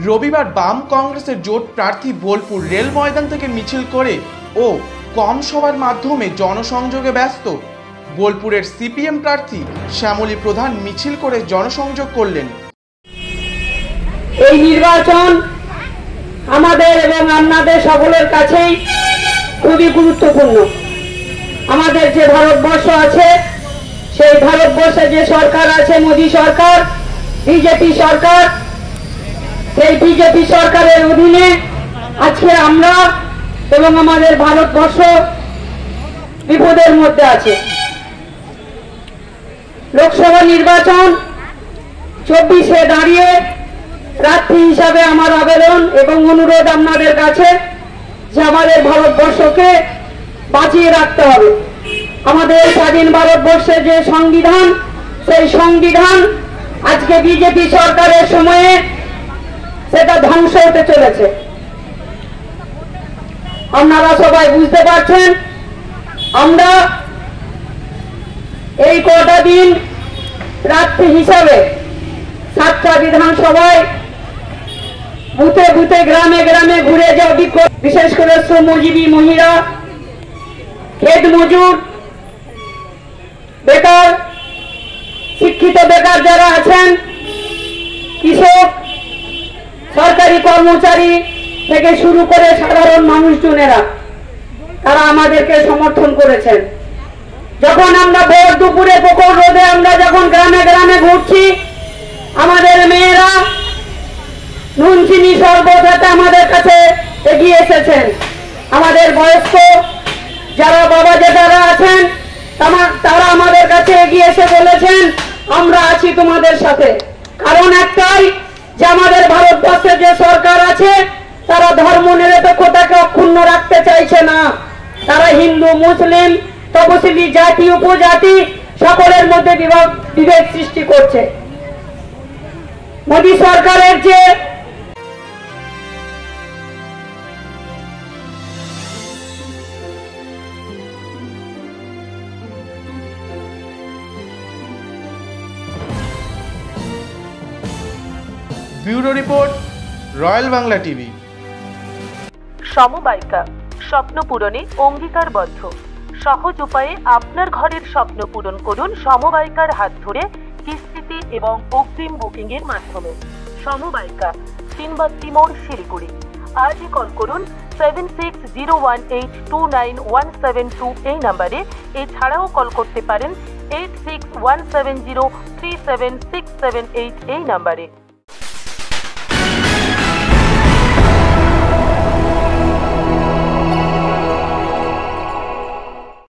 রবিবার বাম কংগ্রেসের জোট প্রার্থী বোলপুর রেল ময়দান থেকে মিছিল করে ও কম সভার মাধ্যমে জনসংযোগে ব্যস্ত। বোলপুরের সিপিএম প্রার্থী শ্যামলী প্রধান মিছিল করে জনসংযোগ করলেন। এই নির্বাচন আমাদের এবং আপনাদের সকলের কাছেই খুবই গুরুত্বপূর্ণ। আমাদের যে ভারতবর্ষ আছে, সেই ভারতবর্ষে যে সরকার আছে, মোদী সরকার, বিজেপি সরকার, সেই বিজেপি সরকারের অধীনে আজকে আমরা এবং আমাদের ভারতবর্ষ বিপদের মধ্যে আছে। লোকসভা নির্বাচন 24-এ দাঁড়িয়ে প্রার্থী হিসাবে আমার আবেদন এবং অনুরোধ আপনাদের কাছে যে আমাদের ভারতবর্ষকে বাঁচিয়ে রাখতে হবে। আমাদের স্বাধীন ভারতবর্ষের যে সংবিধান, সেই সংবিধান আজকে বিজেপি সরকারের সময়ে সেটা ধ্বংস হতে চলেছে। আপনারা সবাই বুঝতে পারছেন, আমরা এই কটা দিন প্রার্থী হিসাবে 7টা বিধানসভায় বুথে বুথে গ্রামে গ্রামে ঘুরে যাওয়া, বিশেষ করে শ্রমজীবী মহিলা, ক্ষেত মজুর, বেকার, শিক্ষিত বেকার যারা আছেন, কৃষক, সরকারি কর্মচারী থেকে শুরু করে সাধারণ মানুষজনেরা, তারা আমাদেরকে সমর্থন করেছেন। যখন আমরা ভোর দুপুরে প্রখর রোদে আমরা যখন গ্রামে গ্রামে ঘুরছি, আমাদের মেয়েরা নুন চিনি শরবত হাতে আমাদের কাছে এগিয়ে এসেছেন। আমাদের বয়স্ক যারা বাবা জেঠারা আছেন, তারা আমাদের কাছে এগিয়ে এসে বলেছেন আমরা আছি তোমাদের সাথে। কারণ একটাই, যে আমাদের ভারতবর্ষে যে সরকার আছে তারা ধর্ম নিরপেক্ষতাকে অক্ষুণ্ণ রাখতে চাইছে না। তারা হিন্দু, মুসলিম, তপশিলি, জাতি, উপজাতি সকলের মধ্যে বিভেদ সৃষ্টি করছে। মোদী সরকারের যে bureau report, royal Bangla TV. সমবায়িকা স্বপ্ন পূরণে অঙ্গীকারবদ্ধ। সহজ উপায়ে আপনার ঘরের স্বপ্ন পূরণ করুন সমবায়িকার হাত ধরে, কিস্তিতে এবং অগ্রিম বুকিং এর মাধ্যমে। সমবায়িকা, তিনবাত্তি মোড়, শিলিগুড়ি। আজই কল করুন 7601829172 এই নাম্বারে। এছাড়াও কল করতে পারেন 8617037678 এই নাম্বারে।